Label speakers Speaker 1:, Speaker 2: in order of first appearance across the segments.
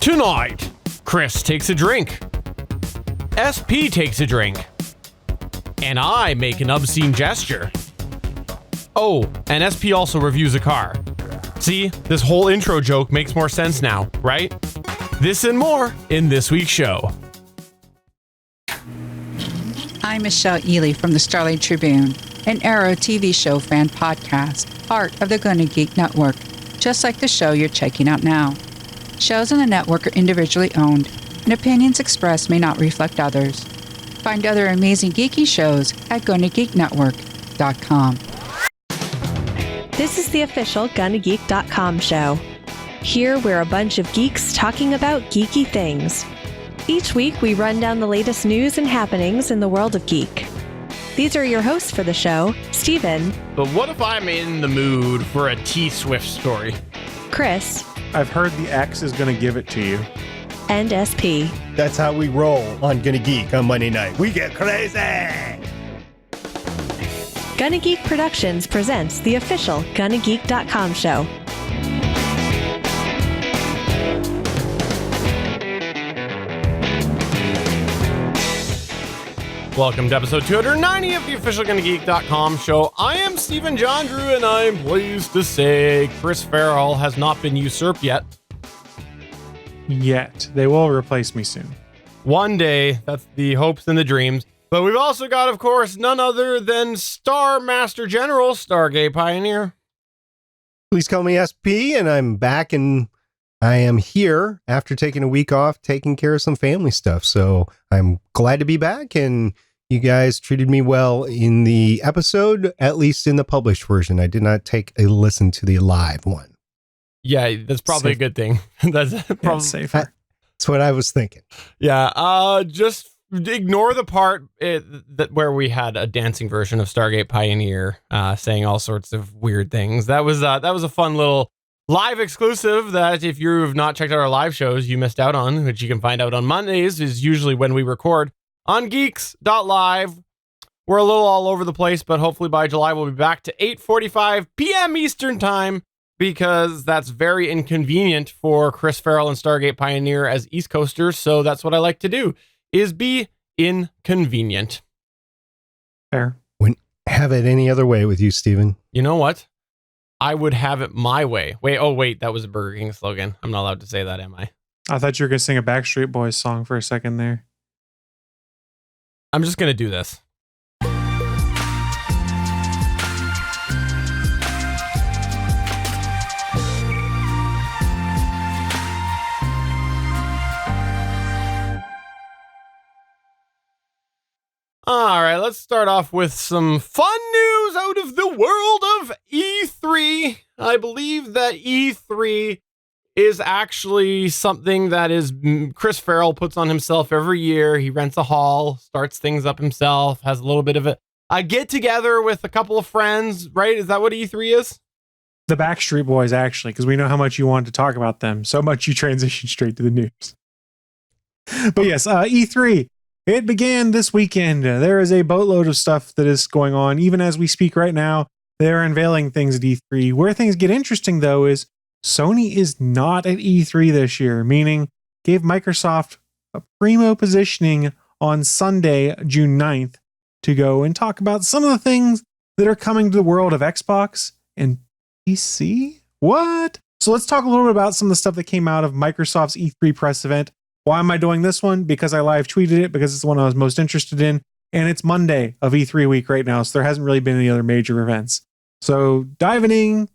Speaker 1: Tonight, Chris takes a drink. SP takes a drink. And I make an obscene gesture. Oh, and SP also reviews a car. See, this whole intro joke makes more sense now, right? This and more in this week's show.
Speaker 2: I'm Michelle Ely from the Starling Tribune, an Arrow TV show fan podcast, part of the Gonna Geek Network, just like the show you're checking out now. Shows on the network are individually owned, and opinions expressed may not reflect others. Find other amazing geeky shows at GonnaGeekNetwork.com.
Speaker 3: This is the official GonnaGeek.com show. Here we're a bunch of geeks talking about geeky things. Each week we run down the latest news and happenings in the world of geek. These are your hosts for the show, Steven.
Speaker 1: But what if I'm in the mood for a T-Swift story?
Speaker 3: Chris.
Speaker 4: I've heard the X is going to give it to you.
Speaker 3: And SP.
Speaker 5: That's how we roll on Gonna Geek on Monday night. We get crazy!
Speaker 3: Gonna Geek Productions presents the official GonnaGeek.com show.
Speaker 1: Welcome to episode 290 of the official GonnaGeek.com show. I am Stephen John Drew, and I am pleased to say Chris Farrell has not been usurped yet.
Speaker 4: Yet. They will replace me soon.
Speaker 1: One day, that's the hopes and the dreams. But we've also got, of course, none other than Star Master General, Stargate Pioneer.
Speaker 5: Please call me SP, and I'm back, and I am here after taking a week off, taking care of some family stuff. So I'm glad to be back, and you guys treated me well in the episode, at least in the published version. I did not take a listen to the live one.
Speaker 1: Yeah, that's probably a good thing. That's probably
Speaker 4: safer.
Speaker 5: That's what I was thinking.
Speaker 1: Yeah, just ignore the part that where we had a dancing version of Stargate Pioneer saying all sorts of weird things. That was a fun little live exclusive that if you've not checked out our live shows, you missed out on, which you can find out on Mondays, is usually when we record on geeks.live. We're a little all over the place, but hopefully by July we'll be back to 8:45 p.m. Eastern time, because that's very inconvenient for Chris Farrell and Stargate Pioneer as East Coasters. So that's what I like to do, is be inconvenient.
Speaker 4: Fair.
Speaker 5: Wouldn't have it any other way with you, Steven.
Speaker 1: You know what? I would have it my way. Wait, that was a Burger King slogan. I'm not allowed to say that, am I?
Speaker 4: I thought you were going to sing a Backstreet Boys song for a second there.
Speaker 1: I'm just going to do this. All right, let's start off with some fun news out of the world of E3. I believe that E3 is actually something that is Chris Farrell puts on himself every year. He rents a hall, starts things up himself, has a little bit of a get together with a couple of friends, right? Is that what E3 is?
Speaker 4: The Backstreet Boys, actually, because we know how much you wanted to talk about them. So much you transitioned straight to the news. But yes, E3. It began this weekend. There is a boatload of stuff that is going on. Even as we speak right now, they're unveiling things at E3. Where things get interesting, though, is Sony is not at E3 this year, meaning gave Microsoft a primo positioning on Sunday, June 9th, to go and talk about some of the things that are coming to the world of Xbox and PC. What? So let's talk a little bit about some of the stuff that came out of Microsoft's E3 press event. Why am I doing this one? Because I live tweeted it, because it's the one I was most interested in. And it's Monday of E3 week right now, so there hasn't really been any other major events. So diving in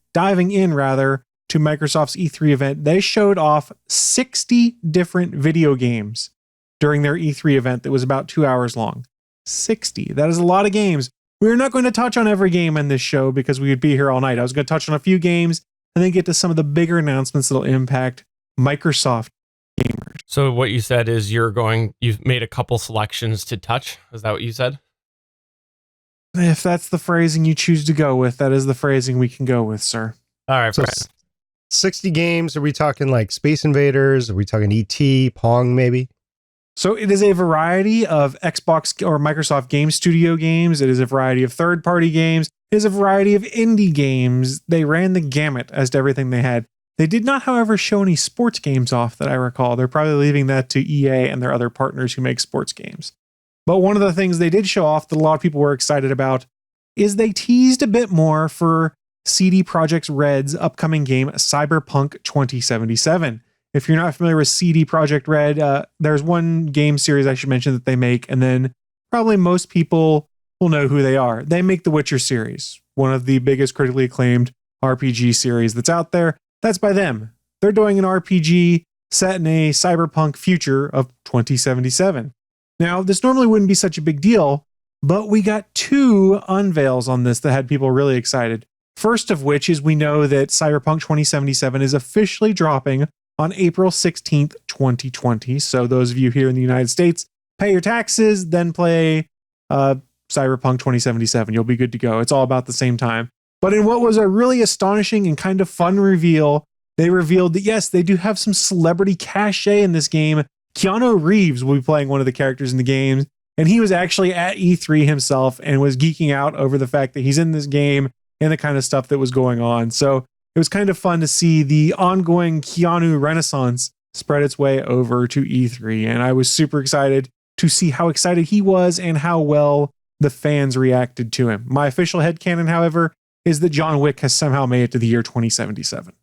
Speaker 4: to Microsoft's E3 event, they showed off 60 different video games during their E3 event that was about 2 hours long. 60. That is a lot of games. We're not going to touch on every game in this show because we would be here all night. I was going to touch on a few games and then get to some of the bigger announcements that'll impact Microsoft gamers.
Speaker 1: So what you said is you've made a couple selections to touch. Is that what you said?
Speaker 4: If that's the phrasing you choose to go with, that is the phrasing we can go with, sir.
Speaker 1: All right,
Speaker 5: So 60 games. Are we talking like Space Invaders? Are we talking ET, Pong, maybe?
Speaker 4: So it is a variety of Xbox or Microsoft Game Studio games. It is a variety of third-party games. It is a variety of indie games. They ran the gamut as to everything they had. They did not, however, show any sports games off that I recall. They're probably leaving that to EA and their other partners who make sports games. But one of the things they did show off that a lot of people were excited about is they teased a bit more for CD Projekt Red's upcoming game, Cyberpunk 2077. If you're not familiar with CD Projekt Red, there's one game series I should mention that they make, and then probably most people will know who they are. They make the Witcher series, one of the biggest critically acclaimed RPG series that's out there. That's by them. They're doing an RPG set in a cyberpunk future of 2077. Now, this normally wouldn't be such a big deal, but we got two unveils on this that had people really excited. First of which is we know that Cyberpunk 2077 is officially dropping on April 16th, 2020. So those of you here in the United States, pay your taxes, then play Cyberpunk 2077. You'll be good to go. It's all about the same time. But in what was a really astonishing and kind of fun reveal, they revealed that yes, they do have some celebrity cachet in this game. Keanu Reeves will be playing one of the characters in the game, and he was actually at E3 himself and was geeking out over the fact that he's in this game and the kind of stuff that was going on. So it was kind of fun to see the ongoing Keanu renaissance spread its way over to E3, and I was super excited to see how excited he was and how well the fans reacted to him. My official headcanon, however, is that John Wick has somehow made it to the year 2077.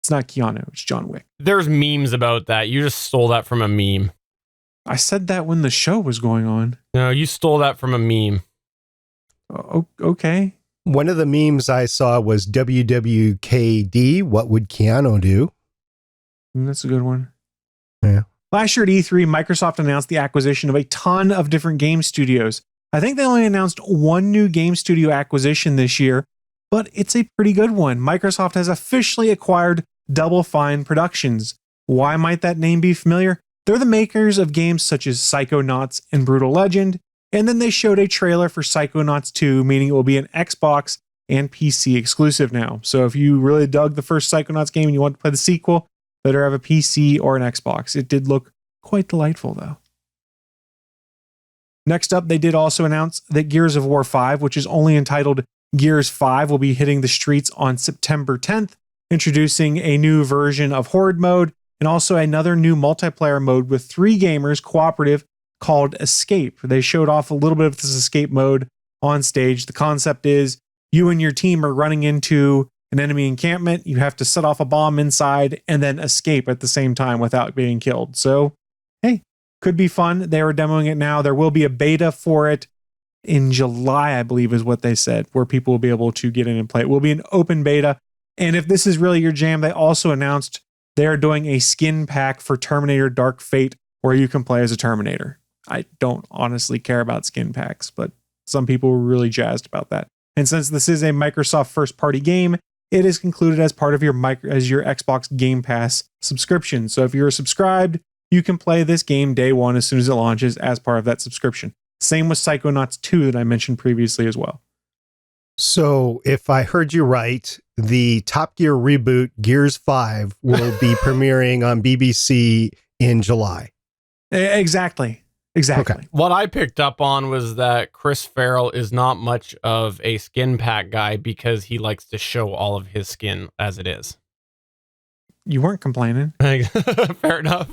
Speaker 4: It's not Keanu, it's John Wick.
Speaker 1: There's memes about that. You just stole that from a meme.
Speaker 4: I said that when the show was going on.
Speaker 1: No, you stole that from a meme.
Speaker 4: Okay.
Speaker 5: One of the memes I saw was WWKD. What would Keanu do?
Speaker 4: That's a good one.
Speaker 5: Yeah.
Speaker 4: Last year at E3, Microsoft announced the acquisition of a ton of different game studios. I think they only announced one new game studio acquisition this year, but it's a pretty good one. Microsoft has officially acquired Double Fine Productions. Why might that name be familiar? They're the makers of games such as Psychonauts and Brutal Legend, and then they showed a trailer for Psychonauts 2, meaning it will be an Xbox and PC exclusive now. So if you really dug the first Psychonauts game and you want to play the sequel, better have a PC or an Xbox. It did look quite delightful, though. Next up, they did also announce that Gears of War 5, which is only entitled Gears 5, will be hitting the streets on September 10th, introducing a new version of Horde mode and also another new multiplayer mode with 3 gamers cooperative called Escape. They showed off a little bit of this escape mode on stage. The concept is you and your team are running into an enemy encampment. You have to set off a bomb inside and then escape at the same time without being killed. So, hey, could be fun. They are demoing it now. There will be a beta for it in July, I believe is what they said, where people will be able to get in and play. It will be an open beta. And if this is really your jam, they also announced they're doing a skin pack for Terminator Dark Fate where you can play as a Terminator. I don't honestly care about skin packs, but some people were really jazzed about that. And since this is a Microsoft first-party game, it is included as part of your Xbox Game Pass subscription. So if you're subscribed, you can play this game day one as soon as it launches as part of that subscription. Same with Psychonauts 2 that I mentioned previously as well.
Speaker 5: So if I heard you right, the Top Gear reboot, Gears 5, will be premiering on BBC in July.
Speaker 4: Exactly. Okay.
Speaker 1: What I picked up on was that Chris Farrell is not much of a skin pack guy because he likes to show all of his skin as it is.
Speaker 4: You weren't complaining.
Speaker 1: Fair enough.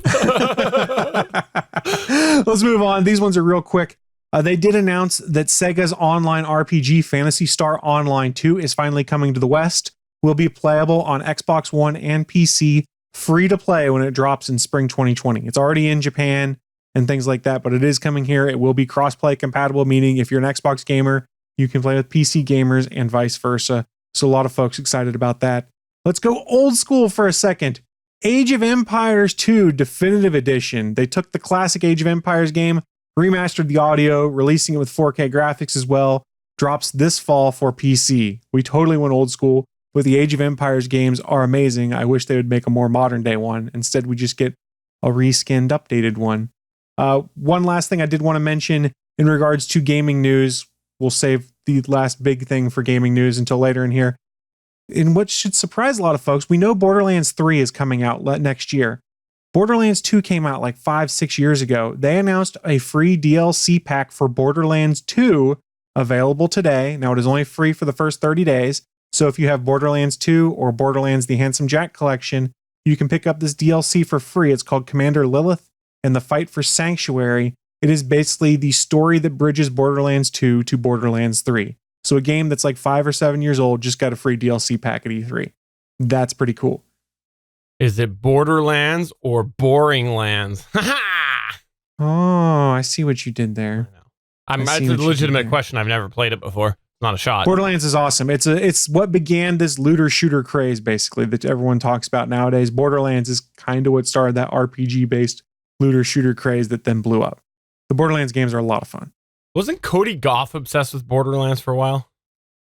Speaker 4: Let's move on. These ones are real quick. They did announce that Sega's online RPG Phantasy Star Online 2 is finally coming to the West. Will be playable on Xbox One and PC, free to play when it drops in spring 2020. It's already in Japan and things like that, but it is coming here. It will be cross-play compatible, meaning if you're an Xbox gamer, you can play with PC gamers and vice versa. So a lot of folks excited about that. Let's go old school for a second. Age of Empires 2 Definitive Edition. They took the classic Age of Empires game, remastered the audio, releasing it with 4K graphics as well. Drops this fall for PC. We totally went old school, but the Age of Empires games are amazing. I wish they would make a more modern day one. Instead, we just get a reskinned, updated one. One last thing I did want to mention in regards to gaming news. We'll save the last big thing for gaming news until later in here. In what should surprise a lot of folks, we know Borderlands 3 is coming out next year. Borderlands 2 came out like 5-6 years ago. They announced a free DLC pack for Borderlands 2 available today. Now, it is only free for the first 30 days. So if you have Borderlands 2 or Borderlands The Handsome Jack Collection, you can pick up this DLC for free. It's called Commander Lilith and the Fight for Sanctuary. It is basically the story that bridges Borderlands 2 to Borderlands 3. So a game that's like 5 or 7 years old just got a free DLC pack at E3. That's pretty cool.
Speaker 1: Is it Borderlands or Boring Lands?
Speaker 4: Oh, I see what you did there.
Speaker 1: That's a legitimate question. I've never played it before. It's not a shot.
Speaker 4: Borderlands is awesome. It's what began this looter shooter craze, basically, that everyone talks about nowadays. Borderlands is kind of what started that RPG based looter shooter craze that then blew up. The Borderlands games are a lot of fun.
Speaker 1: Wasn't Cody Goff obsessed with Borderlands for a while?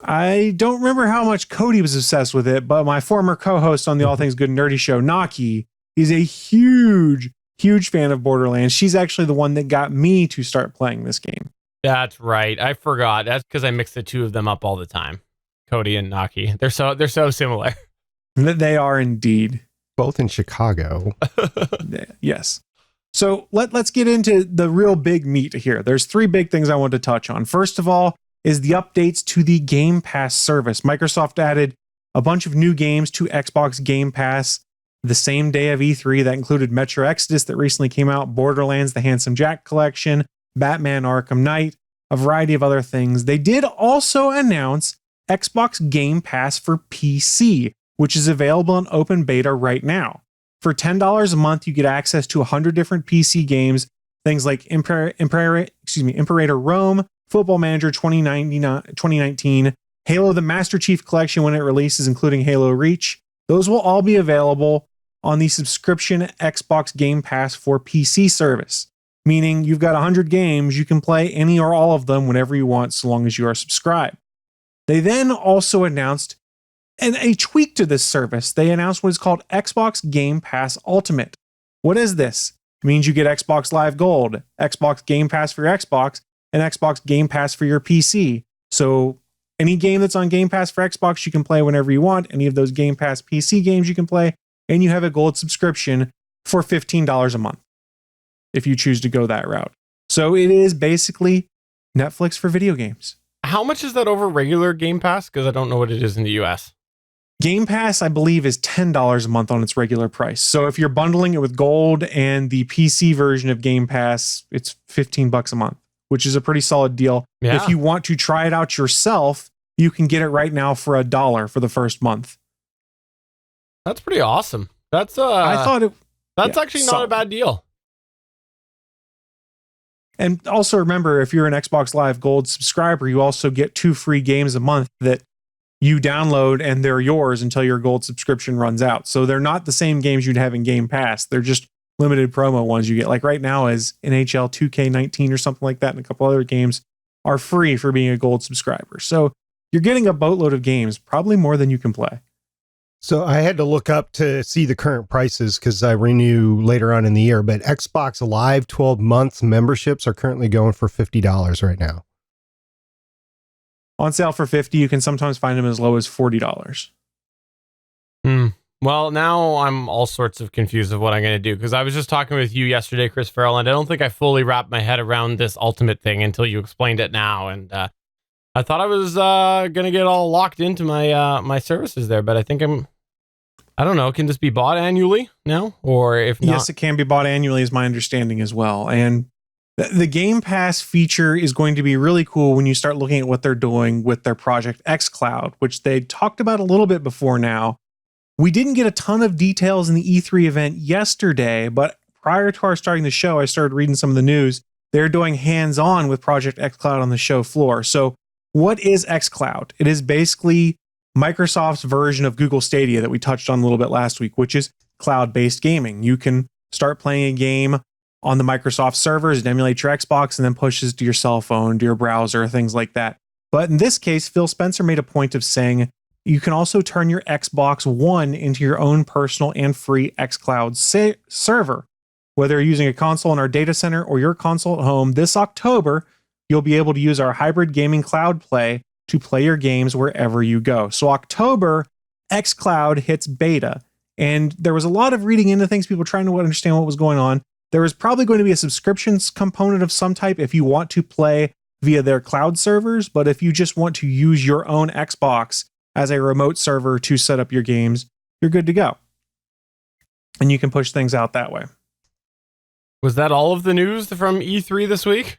Speaker 4: I don't remember how much Cody was obsessed with it, but my former co-host on the All Things Good and Nerdy show, Naki, is a huge fan of Borderlands. She's actually the one that got me to start playing this game.
Speaker 1: That's right. I forgot. That's because I mix the two of them up all the time. Cody and Naki. They're so similar.
Speaker 4: They are indeed.
Speaker 5: Both in Chicago.
Speaker 4: Yes. So let's get into the real big meat here. There's 3 big things I want to touch on. First of all is the updates to the Game Pass service. Microsoft added a bunch of new games to Xbox Game Pass the same day of E3. That included Metro Exodus that recently came out, Borderlands, the Handsome Jack Collection, Batman Arkham Knight, a variety of other things. They did also announce Xbox Game Pass for PC, which is available in open beta right now. For $10 a month, you get access to 100 different PC games, things like Imperator Rome, Football Manager 2019, Halo the Master Chief Collection when it releases, including Halo Reach. Those will all be available on the subscription Xbox Game Pass for PC service, meaning you've got 100 games, you can play any or all of them whenever you want, so long as you are subscribed. They then also announced a tweak to this service. They announced what is called Xbox Game Pass Ultimate. What is this? It means you get Xbox Live Gold, Xbox Game Pass for your Xbox, and Xbox Game Pass for your PC. So any game that's on Game Pass for Xbox, you can play whenever you want. Any of those Game Pass PC games you can play, and you have a gold subscription for $15 a month if you choose to go that route. So it is basically Netflix for video games.
Speaker 1: How much is that over regular Game Pass? Because I don't know what it is in the US.
Speaker 4: Game Pass, I believe, is $10 a month on its regular price. So if you're bundling it with Gold and the PC version of Game Pass, it's $15 a month, which is a pretty solid deal.
Speaker 1: Yeah.
Speaker 4: If you want to try it out yourself, you can get it right now for $1 for the first month.
Speaker 1: That's pretty awesome. That's
Speaker 4: I thought it.
Speaker 1: That's actually not a bad deal.
Speaker 4: And also remember, if you're an Xbox Live Gold subscriber, you also get 2 free games a month that you download and they're yours until your gold subscription runs out. So they're not the same games you'd have in Game Pass. They're just limited promo ones you get. Like right now is NHL 2K19 or something like that, and a couple other games are free for being a gold subscriber. So you're getting a boatload of games, probably more than you can play.
Speaker 5: So I had to look up to see the current prices because I renew later on in the year, but Xbox Live 12-month memberships are currently going for $50 right now.
Speaker 4: On sale for $50, you can sometimes find them as low as $40.
Speaker 1: Well, now I'm all sorts of confused of what I'm going to do, because I was just talking with you yesterday, Chris Farrell, and I don't think I fully wrapped my head around this Ultimate thing until you explained it now. And I thought I was going to get all locked into my services there, but I think I don't know, can this be bought annually now? Or if not?
Speaker 4: Yes, it can be bought annually is my understanding as well. And the Game Pass feature is going to be really cool when you start looking at what they're doing with their Project xCloud, which they talked about a little bit before now. We didn't get a ton of details in the E3 event yesterday, but prior to our starting the show, I started reading some of the news. They're doing hands-on with Project xCloud on the show floor. So what is xCloud? It is basically Microsoft's version of Google Stadia that we touched on a little bit last week, which is cloud-based gaming. You can start playing a game on the Microsoft servers and emulate your Xbox and then pushes to your cell phone, to your browser, things like that. But in this case, Phil Spencer made a point of saying you can also turn your Xbox One into your own personal and free xCloud server. Whether you're using a console in our data center or your console at home, this October, you'll be able to use our hybrid gaming cloud play to play your games wherever you go. So October, xCloud hits beta. And there was a lot of reading into things, people trying to understand what was going on. There is probably going to be a subscriptions component of some type if you want to play via their cloud servers. But if you just want to use your own Xbox as a remote server to set up your games, you're good to go. And you can push things out that way.
Speaker 1: Was that all of the news from E3 this week?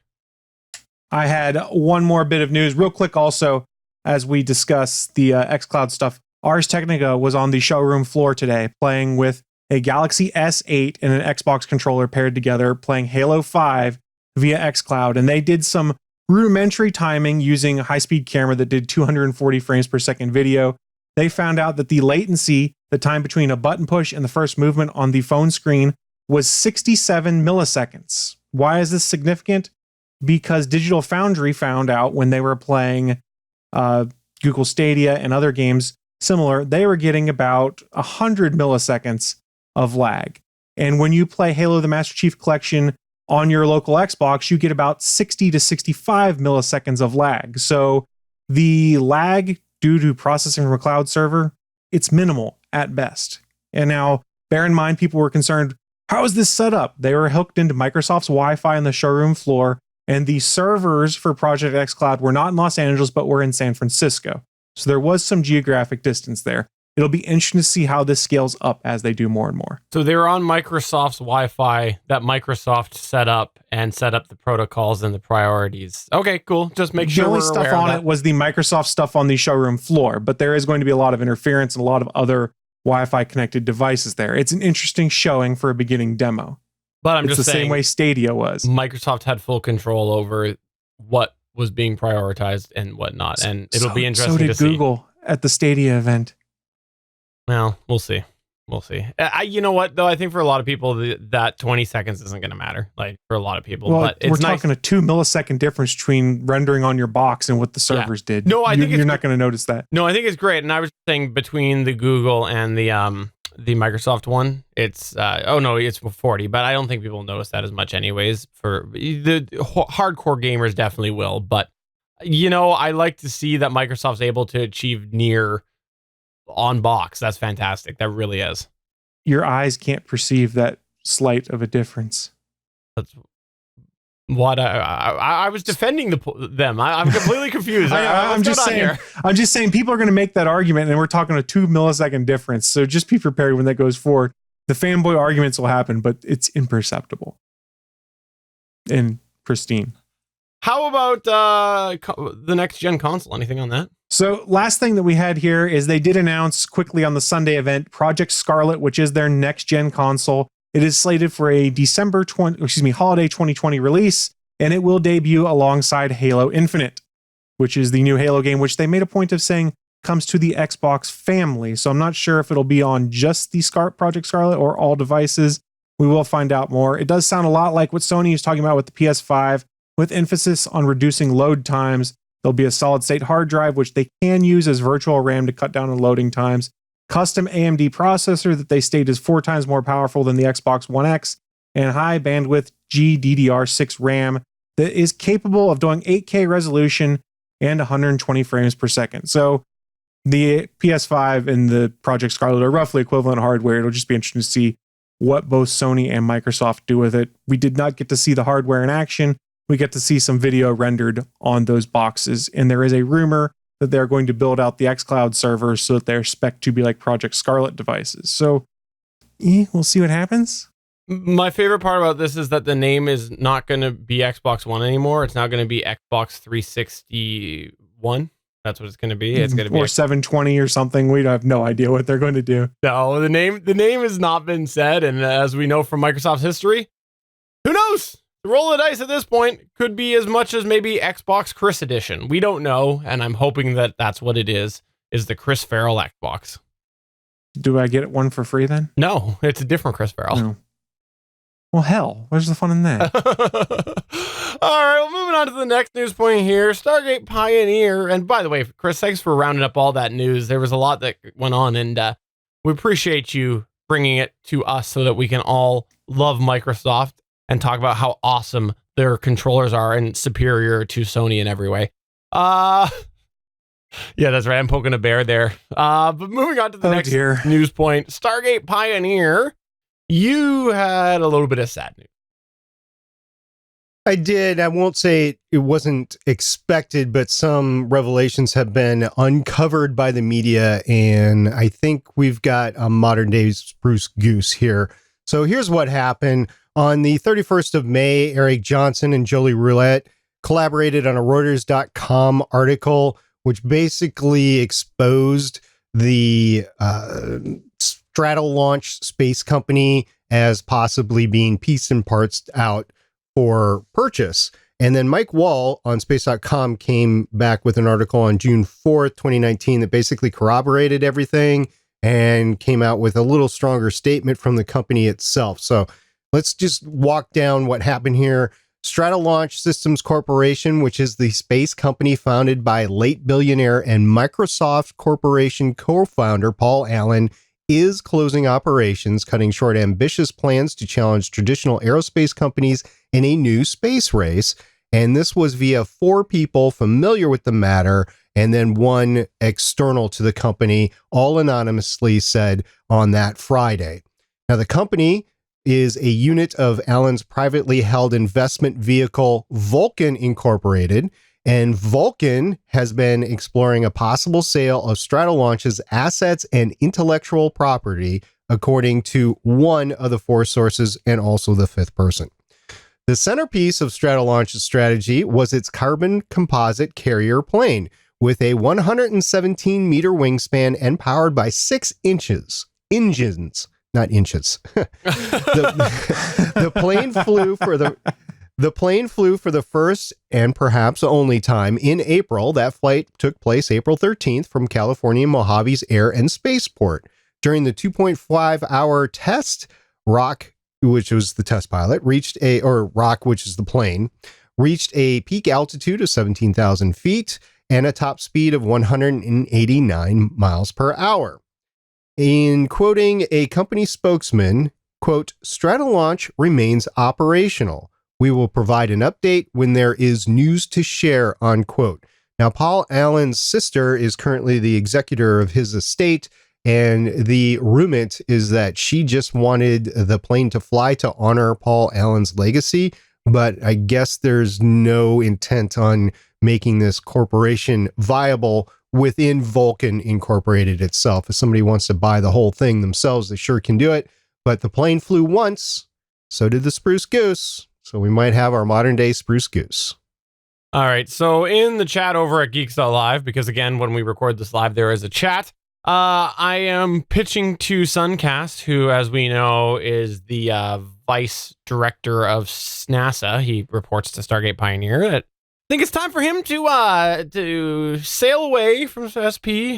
Speaker 4: I had one more bit of news real quick also as we discuss the xCloud stuff. Ars Technica was on the showroom floor today playing with a Galaxy S8 and an Xbox controller paired together, playing Halo 5 via xCloud. And they did some rudimentary timing using a high-speed camera that did 240 frames per second video. They found out that the latency, the time between a button push and the first movement on the phone screen, was 67 milliseconds. Why is this significant? Because Digital Foundry found out when they were playing Google Stadia and other games similar, they were getting about 100 milliseconds of lag. And when you play Halo the Master Chief Collection on your local Xbox, you get about 60 to 65 milliseconds of lag. So the lag due to processing from a cloud server, it's minimal at best. And now, bear in mind, people were concerned, how is this set up? They were hooked into Microsoft's Wi-Fi on the showroom floor, and the servers for Project xCloud were not in Los Angeles, but were in San Francisco. So there was some geographic distance there. It'll be interesting to see how this scales up as they do more and more.
Speaker 1: So they were on Microsoft's Wi-Fi that Microsoft set up the protocols and the priorities. Okay, cool. Just make sure
Speaker 4: the only stuff on it was the Microsoft stuff on the showroom floor, but there is going to be a lot of interference and a lot of other Wi-Fi connected devices there. It's an interesting showing for a beginning demo.
Speaker 1: But it's
Speaker 4: just the same way Stadia was.
Speaker 1: Microsoft had full control over what was being prioritized and whatnot, and it'll be interesting to see.
Speaker 4: So did Google at the Stadia event.
Speaker 1: Well, we'll see. You know what, though? I think for a lot of people, that 20 seconds isn't going to matter. Like, for a lot of people.
Speaker 4: Well,
Speaker 1: but
Speaker 4: we're talking a 2 millisecond difference between rendering on your box and what the servers did. No, I think you're not going to notice that.
Speaker 1: No, I think it's great. And I was saying between the Google and the Microsoft one, it's it's 40, but I don't think people notice that as much anyways. For the hardcore gamers definitely will. But, I like to see that Microsoft's able to achieve near on box. That's fantastic. That really is.
Speaker 4: Your eyes can't perceive that slight of a difference.
Speaker 1: That's what I was defending them. I'm completely confused.
Speaker 4: I'm just saying people are going to make that argument, and we're talking a 2 millisecond difference. So just be prepared when that goes forward. The fanboy arguments will happen, but it's imperceptible and pristine.
Speaker 1: How about the next gen console? Anything on that?
Speaker 4: So last thing that we had here is they did announce quickly on the Sunday event Project Scarlet, which is their next gen console. It is slated for a holiday 2020 release, and it will debut alongside Halo Infinite, which is the new Halo game, which they made a point of saying comes to the Xbox family. So I'm not sure if it'll be on just the Project Scarlet or all devices. We will find out more. It does sound a lot like what Sony is talking about with the PS5, with emphasis on reducing load times. There'll be a solid-state hard drive, which they can use as virtual RAM to cut down on loading times. Custom AMD processor that they state is 4 times more powerful than the Xbox One X, and high bandwidth GDDR6 RAM that is capable of doing 8K resolution and 120 frames per second. So the PS5 and the Project Scarlet are roughly equivalent hardware. It'll just be interesting to see what both Sony and Microsoft do with it. We did not get to see the hardware in action. We get to see some video rendered on those boxes. And there is a rumor that they're going to build out the xCloud servers so that they're spec'd to be like Project Scarlet devices. So we'll see what happens.
Speaker 1: My favorite part about this is that the name is not going to be Xbox One anymore. It's now going to be Xbox 361. That's what it's going to be. It's going to be
Speaker 4: 720 or something. We have no idea what they're going to do.
Speaker 1: No, the name has not been said. And as we know from Microsoft's history, who knows? The roll of dice at this point could be as much as maybe Xbox Chris Edition. We don't know, and I'm hoping that that's what it is the Chris Farrell Xbox.
Speaker 4: Do I get one for free then?
Speaker 1: No, it's a different Chris Farrell.
Speaker 4: No. Well, hell, where's the fun in that?
Speaker 1: All right, well, moving on to the next news point here. Stargate Pioneer. And by the way, Chris, thanks for rounding up all that news. There was a lot that went on, and we appreciate you bringing it to us so that we can all love Microsoft and talk about how awesome their controllers are and superior to Sony in every way. Yeah, that's right. I'm poking a bear there. But moving on to the next news point. Stargate Pioneer, you had a little bit of sad news.
Speaker 5: I did. I won't say it wasn't expected, but some revelations have been uncovered by the media, and I think we've got a modern day Spruce Goose here. So here's what happened. On the 31st of May, Eric Johnson and Jolie Roulette collaborated on a Reuters.com article, which basically exposed the straddle launch space company as possibly being pieced and parts out for purchase. And then Mike Wall on space.com came back with an article on June 4th, 2019 that basically corroborated everything and came out with a little stronger statement from the company itself. So let's just walk down what happened here. Straddle Launch Systems Corporation, which is the space company founded by late billionaire and Microsoft Corporation co-founder Paul Allen, is closing operations, cutting short ambitious plans to challenge traditional aerospace companies in a new space race. And this was via 4 people familiar with the matter and then 1 external to the company, all anonymously said on that Friday. Now, the company is a unit of Allen's privately held investment vehicle, Vulcan Incorporated, and Vulcan has been exploring a possible sale of Straddle Launch's assets and intellectual property, according to one of the 4 sources and also the 5th person. The centerpiece of Straddle Launch's strategy was its carbon composite carrier plane, with a 117-meter wingspan and powered by 6 engines, not inches. The plane flew for the first and perhaps only time in April. That flight took place April 13th from California Mojave's Air and Spaceport. During the 2.5-hour test, Rock, which was the test pilot, Rock, which is the plane, reached a peak altitude of 17,000 feet and a top speed of 189 miles per hour. In quoting a company spokesman, quote, "Straddle Launch remains operational. We will provide an update when there is news to share," unquote. Now, Paul Allen's sister is currently the executor of his estate, and the rumor is that she just wanted the plane to fly to honor Paul Allen's legacy, but I guess there's no intent on making this corporation viable within Vulcan Incorporated itself. If somebody wants to buy the whole thing themselves, they sure can do it. But the plane flew once, so did the Spruce Goose. So we might have our modern day Spruce Goose.
Speaker 1: All right. So in the chat over at Geeks.live, because again, when we record this live, there is a chat. I am pitching to Suncast, who, as we know, is the vice director of NASA. He reports to Stargate Pioneer. That I think it's time for him to sail away from SP,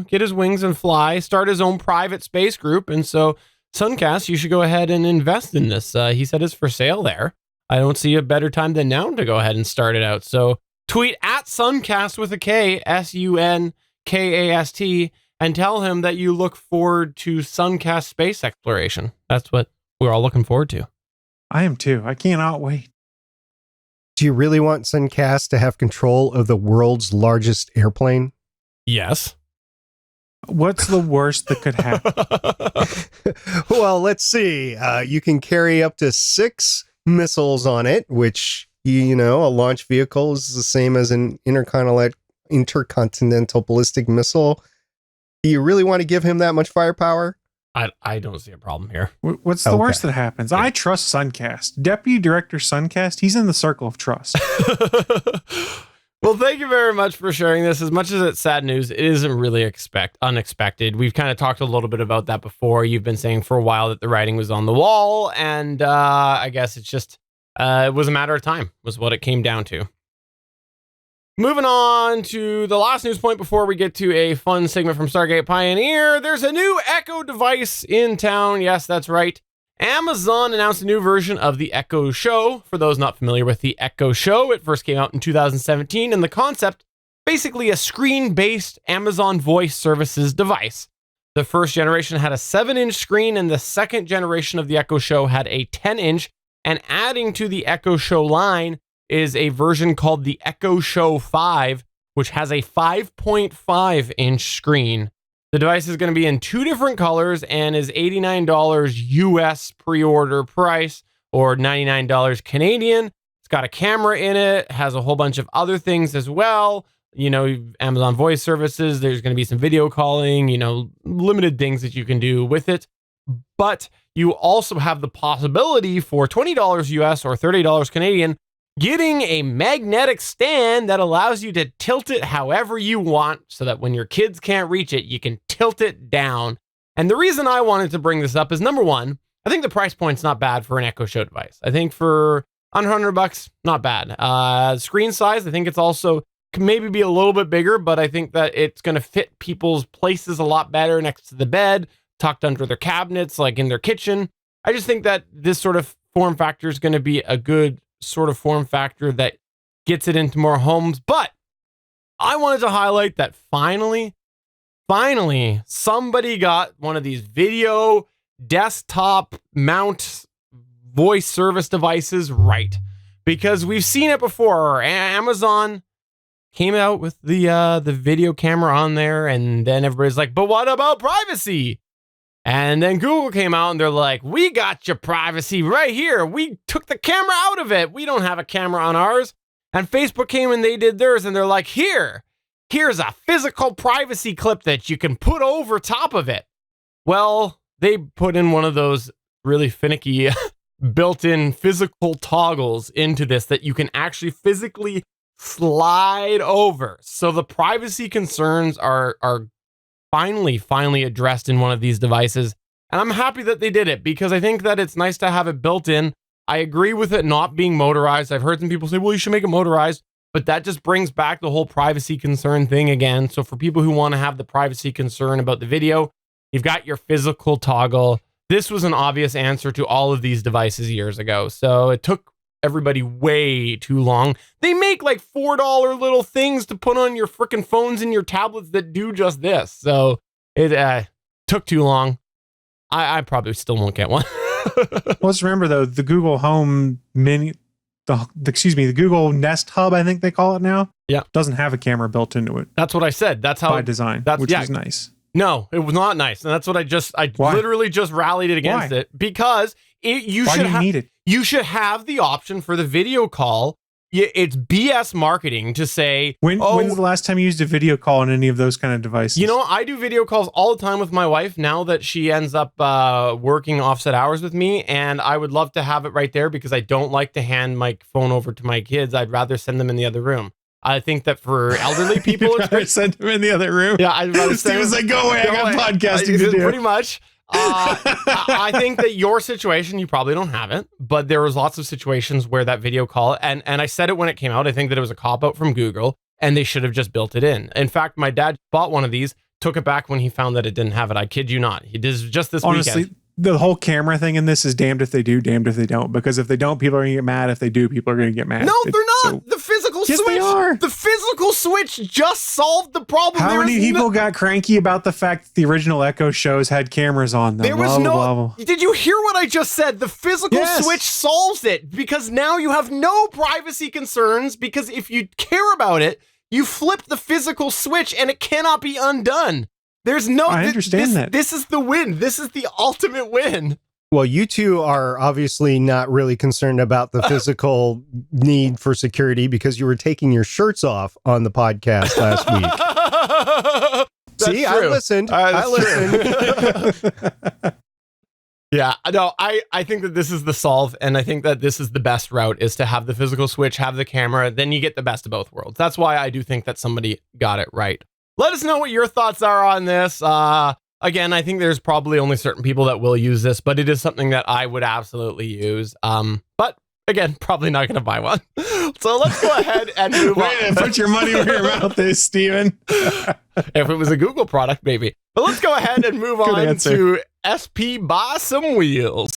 Speaker 1: get his wings and fly, start his own private space group. And so, Suncast, you should go ahead and invest in this. He said it's for sale there. I don't see a better time than now to go ahead and start it out. So tweet at Suncast with a K, Sunkast, and tell him that you look forward to Suncast space exploration. That's what we're all looking forward to.
Speaker 4: I am too. I cannot wait.
Speaker 5: Do you really want Suncast to have control of the world's largest airplane?
Speaker 1: Yes.
Speaker 4: What's the worst that could happen?
Speaker 5: Well, let's see. You can carry up to 6 missiles on it, which, a launch vehicle is the same as an intercontinental ballistic missile. Do you really want to give him that much firepower?
Speaker 1: I don't see a problem here.
Speaker 4: What's the worst that happens? I trust Suncast. Deputy Director Suncast, he's in the circle of trust.
Speaker 1: Well, thank you very much for sharing this. As much as it's sad news, it isn't really unexpected. We've kind of talked a little bit about that before. You've been saying for a while that the writing was on the wall, and I guess it's just it was a matter of time, was what it came down to. Moving on to the last news point before we get to a fun segment from Stargate Pioneer, there's a new Echo device in town. Yes, that's right. Amazon announced a new version of the Echo Show. For those not familiar with the Echo Show, it first came out in 2017, and the concept, basically a screen-based Amazon Voice Services device. The first generation had a 7-inch screen, and the second generation of the Echo Show had a 10-inch, and adding to the Echo Show line is a version called the Echo Show 5, which has a 5.5-inch screen. The device is going to be in 2 different colors and is $89 US pre-order price, or $99 Canadian. It's It's got a camera in it, has a whole bunch of other things as well. You know, Amazon Voice Services, there's going to be some video calling, you know, limited things that you can do with it. But you also have the possibility for $20 US or $30 Canadian, getting a magnetic stand that allows you to tilt it however you want so that when your kids can't reach it, you can tilt it down. And the reason I wanted to bring this up is, number one, I think the price point's not bad for an Echo Show device. I think for under $100, not bad. Screen size, I think it's also can maybe be a little bit bigger, but I think that it's going to fit people's places a lot better next to the bed, tucked under their cabinets, like in their kitchen. I just think that this sort of form factor is going to be a good sort of form factor that gets it into more homes. But I wanted to highlight that finally, somebody got one of these video desktop mount voice service devices right. Because we've seen it before. Amazon came out with the video camera on there, and then everybody's like, but what about privacy? And then Google came out and they're like, we got your privacy right here. We took the camera out of it. We don't have a camera on ours. And Facebook came and they did theirs, and they're like, here's a physical privacy clip that you can put over top of it. Well, they put in one of those really finicky built-in physical toggles into this that you can actually physically slide over. So the privacy concerns are finally addressed in one of these devices. And I'm happy that they did it, because I think that it's nice to have it built in. I agree with it not being motorized. I've heard some people say, well, you should make it motorized, but that just brings back the whole privacy concern thing again. So for people who want to have the privacy concern about the video, you've got your physical toggle. This was an obvious answer to all of these devices years ago. So it took everybody way too long. They make like $4 little things to put on your freaking phones and your tablets that do just this. So it took too long. I probably still won't get one.
Speaker 4: Let's remember though, the Google Home Mini, the Google Nest Hub, I think they call it now.
Speaker 1: Yeah,
Speaker 4: doesn't have a camera built into it.
Speaker 1: That's what I said. That's how
Speaker 4: by design. Which is nice.
Speaker 1: No, it was not nice, and that's what I literally just rallied it against it, because you should have the option for the video call. It's BS marketing to say, when's
Speaker 4: the last time you used a video call on any of those kind of devices?
Speaker 1: You know, I do video calls all the time with my wife now that she ends up working offset hours with me, and I would love to have it right there because I don't like to hand my phone over to my kids. I'd rather send them in the other room. I think that for elderly people, it's great.
Speaker 4: Send them in the other room.
Speaker 1: Yeah, I'd rather
Speaker 4: Steve was like, go away, I got podcasting to do.
Speaker 1: Pretty much. I think that your situation, you probably don't have it, but there was lots of situations where that video call, and I said it when it came out, I think that it was a cop-out from Google, and they should have just built it in. In fact, my dad bought one of these, took it back when he found that it didn't have it. I kid you not. He did just this weekend.
Speaker 4: The whole camera thing in this is damned if they do, damned if they don't. Because if they don't, people are going to get mad. If they do, people are going to get mad.
Speaker 1: No, they're not. The physical switch.
Speaker 4: They are.
Speaker 1: The physical switch just solved the problem.
Speaker 4: How many people got cranky about the fact that the original Echo shows had cameras on them?
Speaker 1: There was no. Did you hear what I just said? The physical switch solves it, because now you have no privacy concerns, because if you care about it, you flip the physical switch and it cannot be undone. There's no.
Speaker 4: I understand that.
Speaker 1: This is the win. This is the ultimate win.
Speaker 5: Well, you two are obviously not really concerned about the physical need for security because you were taking your shirts off on the podcast last week. See, true. I listened.
Speaker 1: Yeah, no, I think that this is the solve, and I think that this is the best route, is to have the physical switch, have the camera, then you get the best of both worlds. That's why I do think that somebody got it right. Let us know what your thoughts are on this. Again, I think there's probably only certain people that will use this, but it is something that I would absolutely use. But again, probably not going to buy one. So let's go ahead and move on.
Speaker 4: Put your money where your mouth is, Steven.
Speaker 1: If it was a Google product, maybe. But let's go ahead and move on to SP Buy Some Wheels.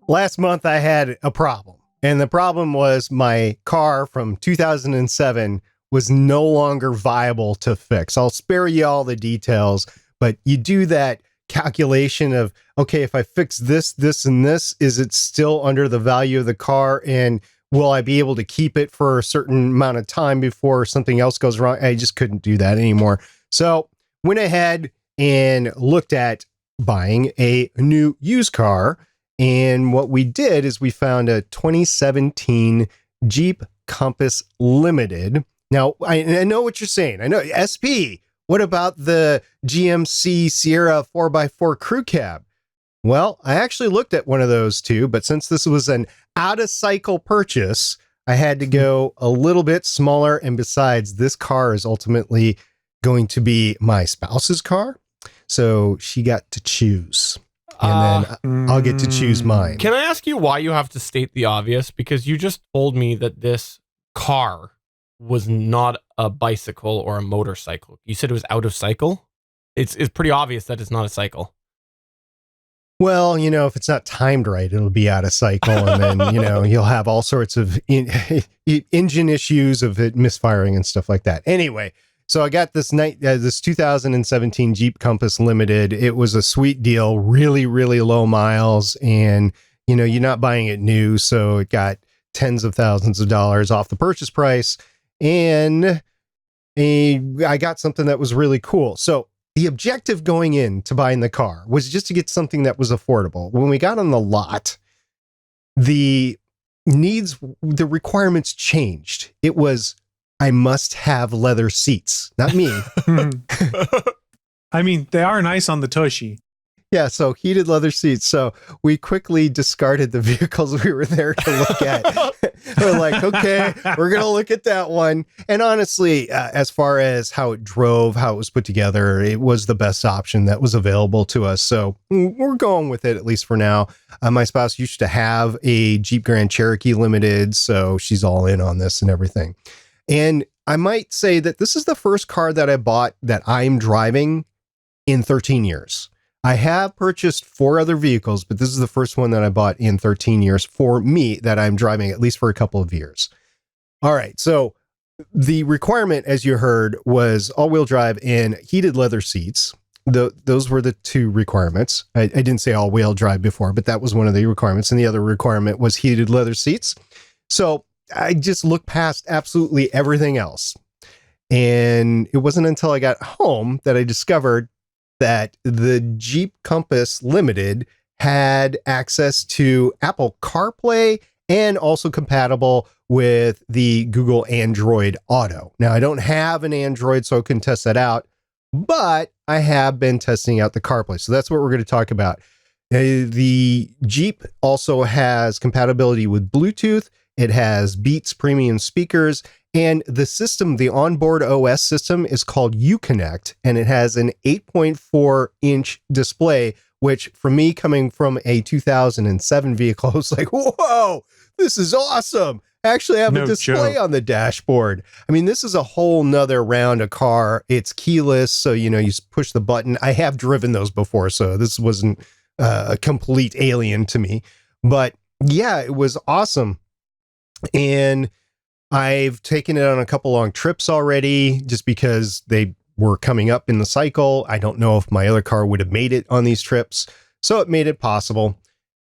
Speaker 5: Last month I had a problem, and the problem was my car from 2007 was no longer viable to fix. I'll spare you all the details, but you do that calculation of, okay, if I fix this, this, and this, is it still under the value of the car? And will I be able to keep it for a certain amount of time before something else goes wrong? I just couldn't do that anymore. So went ahead and looked at buying a new used car. And what we did is we found a 2017 Jeep Compass Limited. Now, I know what you're saying. I know, SP, what about the GMC Sierra 4x4 crew cab? Well, I actually looked at one of those too, but since this was an out-of-cycle purchase, I had to go a little bit smaller. And besides, this car is ultimately going to be my spouse's car. So she got to choose. And then I'll get to choose mine.
Speaker 1: Can I ask you why you have to state the obvious? Because you just told me that this car was not a bicycle or a motorcycle. You said it was out of cycle. It's pretty obvious that it's not a cycle.
Speaker 5: Well, you know, if it's not timed right, it'll be out of cycle. And then, you know, you'll have all sorts of engine issues of it misfiring and stuff like that. Anyway, so I got this 2017 Jeep Compass Limited. It was a sweet deal, really, really low miles. And, you know, you're not buying it new. So it got tens of thousands of dollars off the purchase price. And I got something that was really cool. So the objective going into buying the car was just to get something that was affordable. When we got on the lot, the requirements changed. It was, I must have leather seats, not me.
Speaker 4: I mean, they are nice on the Tushy.
Speaker 5: Yeah, so heated leather seats. So we quickly discarded the vehicles we were there to look at. We're like, okay, we're going to look at that one. And honestly, as far as how it drove, how it was put together, it was the best option that was available to us. So we're going with it, at least for now. My spouse used to have a Jeep Grand Cherokee Limited, so she's all in on this and everything. And I might say that this is the first car that I bought that I'm driving in 13 years. I have purchased 4 other vehicles, but this is the first one that I bought in 13 years for me that I'm driving at least for a couple of years. All right. So the requirement, as you heard, was all-wheel drive and heated leather seats. Those were the 2 requirements. I didn't say all-wheel drive before, but that was one of the requirements. And the other requirement was heated leather seats. So I just looked past absolutely everything else. And it wasn't until I got home that I discovered that the Jeep Compass Limited had access to Apple CarPlay and also compatible with the Google Android Auto. Now, I don't have an Android, so I couldn't test that out, but I have been testing out the CarPlay. So that's what we're going to talk about. The Jeep also has compatibility with Bluetooth. It has Beats premium speakers. And the system, the onboard OS system, is called Uconnect, and it has an 8.4-inch display, which for me, coming from a 2007 vehicle, I was like, whoa, this is awesome. I actually have a display on the dashboard. I mean, this is a whole nother round of car. It's keyless, so, you know, you push the button. I have driven those before, so this wasn't a complete alien to me. But yeah, it was awesome. And I've taken it on a couple long trips already just because they were coming up in the cycle. I don't know if my other car would have made it on these trips. So it made it possible.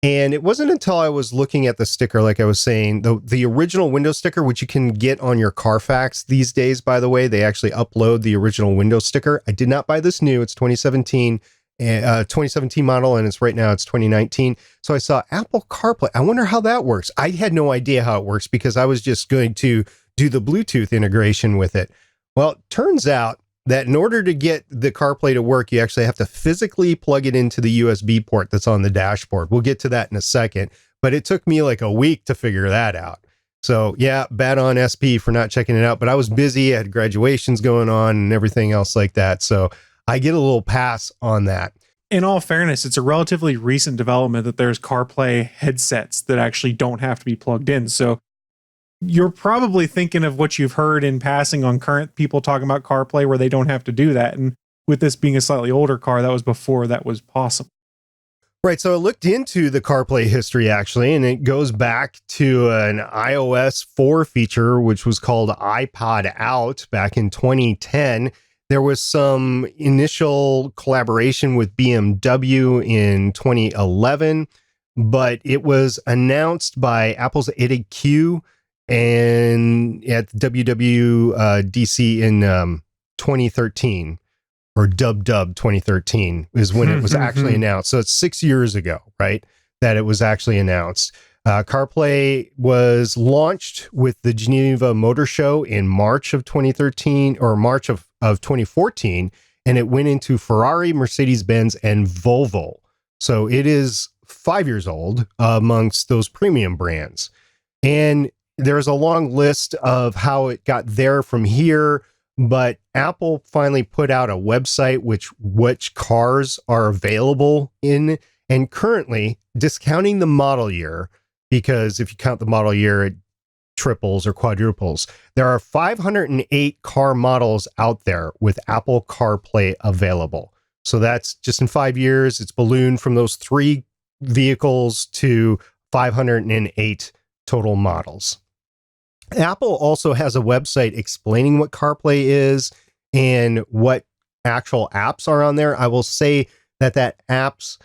Speaker 5: And it wasn't until I was looking at the sticker, like I was saying, the original window sticker, which you can get on your Carfax these days, by the way, they actually upload the original window sticker. I did not buy this new. It's 2017 model, and it's right now it's 2019. So I saw Apple CarPlay. I wonder how that works. I had no idea how it works because I was just going to do the Bluetooth integration with it. Well, it turns out that in order to get the CarPlay to work, you actually have to physically plug it into the USB port that's on the dashboard. We'll get to that in a second, but it took me like a week to figure that out. So yeah, bad on SP for not checking it out, but I was busy. I had graduations going on and everything else like that. So I get a little pass on that.
Speaker 4: In all fairness, it's a relatively recent development that there's CarPlay headsets that actually don't have to be plugged in. So you're probably thinking of what you've heard in passing on current people talking about CarPlay where they don't have to do that. And with this being a slightly older car, that was before that was possible.
Speaker 5: Right. So I looked into the CarPlay history, actually, and it goes back to an iOS 4 feature, which was called iPod Out back in 2010. There was some initial collaboration with BMW in 2011. but it was announced by Apple's IDQ and at WWDC in 2013, or Dub 2013 is when it was actually announced. So it's 6 years ago, right, that it was actually announced. CarPlay was launched with the Geneva Motor Show in March of 2013 or March of 2014, and it went into Ferrari, Mercedes-Benz, and Volvo. So it is 5 years old amongst those premium brands. And there's a long list of how it got there from here, but Apple finally put out a website which cars are available in, and currently discounting the model year, because if you count the model year, it triples or quadruples. There are 508 car models out there with Apple CarPlay available. So that's just in 5 years, it's ballooned from those 3 vehicles to 508 total models. Apple also has a website explaining what CarPlay is and what actual apps are on there. I will say that apps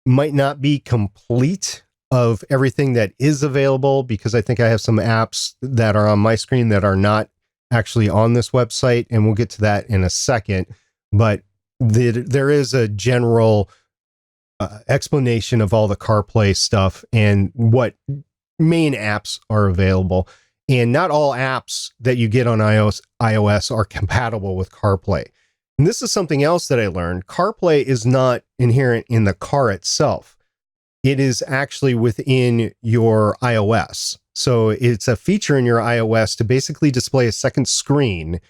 Speaker 5: might not be complete of everything that is available, because I think I have some apps that are on my screen that are not actually on this website, and we'll get to that in a second. But there is a general explanation of all the CarPlay stuff and what main apps are available. And not all apps that you get on iOS are compatible with CarPlay. And this is something else that I learned. CarPlay is not inherent in the car itself. It is actually within your iOS. So it's a feature in your iOS to basically display a second screen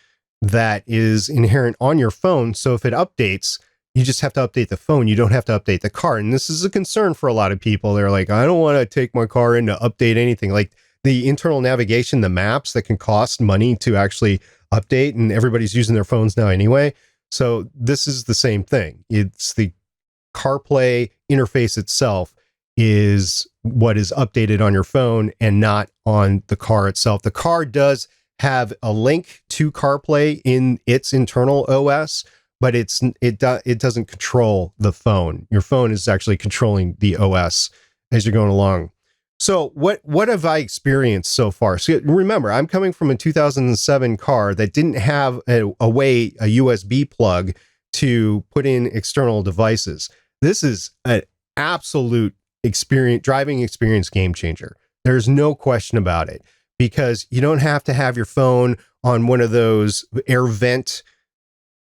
Speaker 5: that is inherent on your phone. So if it updates, you just have to update the phone. You don't have to update the car. And this is a concern for a lot of people. They're like, I don't want to take my car in to update anything. Like the internal navigation, the maps that can cost money to actually update, and everybody's using their phones now anyway. So this is the same thing. It's the CarPlay interface itself is what is updated on your phone and not on the car itself. The car does have a link to CarPlay in its internal OS, but it doesn't control the phone. Your phone is actually controlling the OS as you're going along. So what have I experienced so far? So remember, I'm coming from a 2007 car that didn't have a USB plug to put in external devices. This is an absolute driving experience game changer. There's no question about it, because you don't have to have your phone on one of those air vent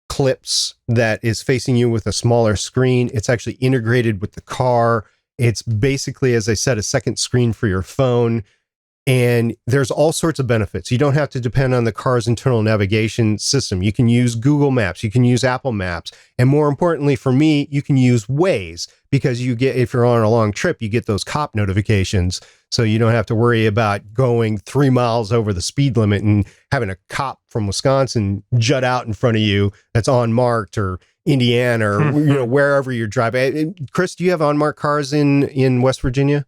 Speaker 5: clips that is facing you with a smaller screen. It's actually integrated with the car. It's basically, as I said, a second screen for your phone. And there's all sorts of benefits. You don't have to depend on the car's internal navigation system. You can use Google Maps. You can use Apple Maps. And more importantly for me, you can use Waze, because if you're on a long trip, you get those cop notifications. So you don't have to worry about going 3 miles over the speed limit and having a cop from Wisconsin jut out in front of you that's unmarked, or Indiana, or wherever you're driving. Chris, do you have unmarked cars in West Virginia?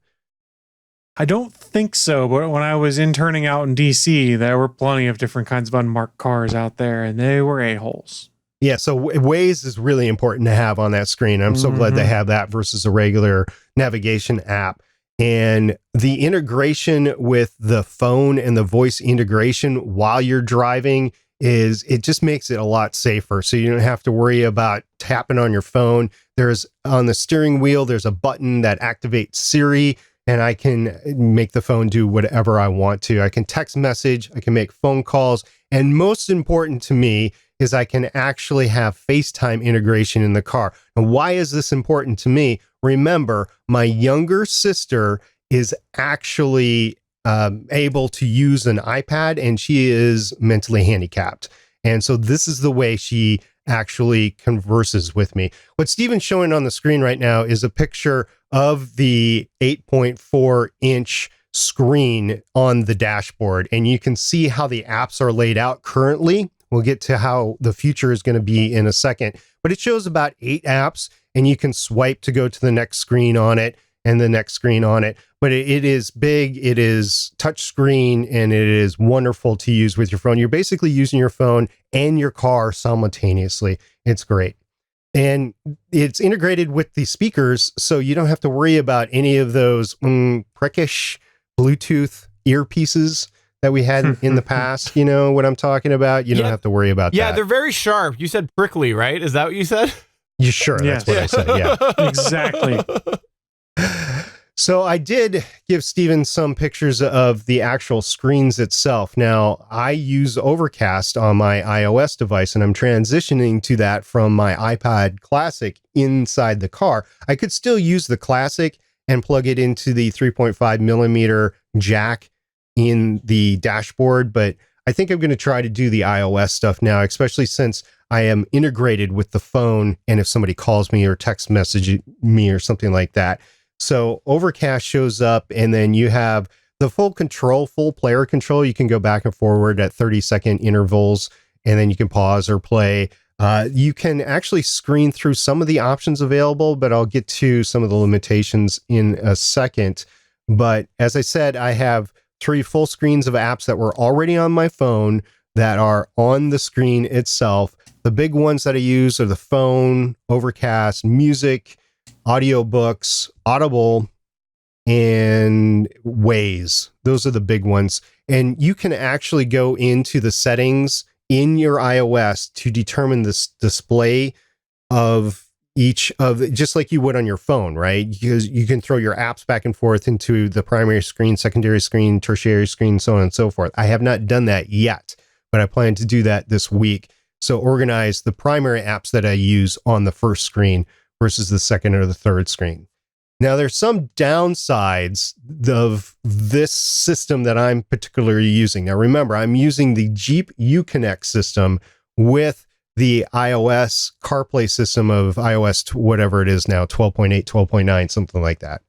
Speaker 4: I don't think so, but when I was interning out in DC, there were plenty of different kinds of unmarked cars out there, and they were a-holes.
Speaker 5: Yeah, so Waze is really important to have on that screen. I'm so glad they have that versus a regular navigation app. And the integration with the phone and the voice integration while you're driving it just makes it a lot safer. So you don't have to worry about tapping on your phone. On the steering wheel, there's a button that activates Siri, and I can make the phone do whatever I want to. I can text message, I can make phone calls, and most important to me is I can actually have FaceTime integration in the car. And why is this important to me? Remember, my younger sister is actually able to use an iPad, and she is mentally handicapped. And so this is the way she actually converses with me. What Steven's showing on the screen right now is a picture of the 8.4-inch screen on the dashboard, and you can see how the apps are laid out currently. We'll get to how the future is going to be in a second, but it shows about 8 apps, and you can swipe to go to the next screen on it and the next screen on it. But it is big, it is touch screen, and it is wonderful to use with your phone. You're basically using your phone and your car simultaneously. It's great. And it's integrated with the speakers, so you don't have to worry about any of those prickish Bluetooth earpieces that we had in the past. You know what I'm talking about? You don't have to worry about that.
Speaker 1: Yeah, they're very sharp. You said prickly, right? Is that what you said?
Speaker 5: You sure?
Speaker 4: Yes.
Speaker 5: That's what I said, yeah.
Speaker 4: Exactly.
Speaker 5: So I did give Steven some pictures of the actual screens itself. Now, I use Overcast on my iOS device, and I'm transitioning to that from my iPod Classic inside the car. I could still use the Classic and plug it into the 3.5 millimeter jack in the dashboard, but I think I'm going to try to do the iOS stuff now, especially since I am integrated with the phone, and if somebody calls me or text message me or something like that. So Overcast shows up, and then you have the full player control. You can go back and forward at 30-second intervals, and then you can pause or play. You can actually screen through some of the options available, but I'll get to some of the limitations in a second. But as I said, I have 3 full screens of apps that were already on my phone that are on the screen itself. The big ones that I use are the phone, Overcast, music, audiobooks, Audible, and Waze. Those are the big ones. And you can actually go into the settings in your iOS to determine this display of each of, just like you would on your phone, right? Because you can throw your apps back and forth into the primary screen, secondary screen, tertiary screen, so on and so forth. I have not done that yet, but I plan to do that this week. So organize the primary apps that I use on the first screen versus the second or the third screen. Now, there's some downsides of this system that I'm particularly using. Now, remember, I'm using the Jeep Uconnect system with the iOS CarPlay system of iOS, whatever it is now, 12.8, 12.9, something like that.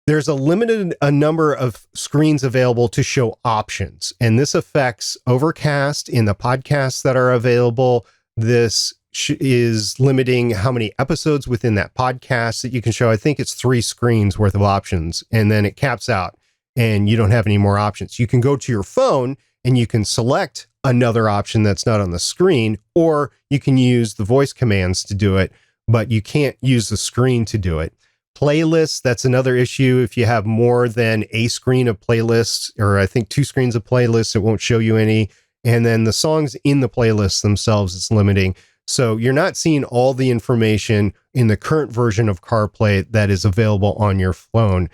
Speaker 5: There's a number of screens available to show options, and this affects Overcast in the podcasts that are available. This is limiting how many episodes within that podcast that you can show. I think it's 3 screens worth of options, and then it caps out and you don't have any more options. You can go to your phone and you can select another option that's not on the screen, or you can use the voice commands to do it, but you can't use the screen to do it. Playlists, that's another issue. If you have more than a screen of playlists, or I think 2 screens of playlists, it won't show you any. And then the songs in the playlists themselves, it's limiting. So you're not seeing all the information in the current version of CarPlay that is available on your phone.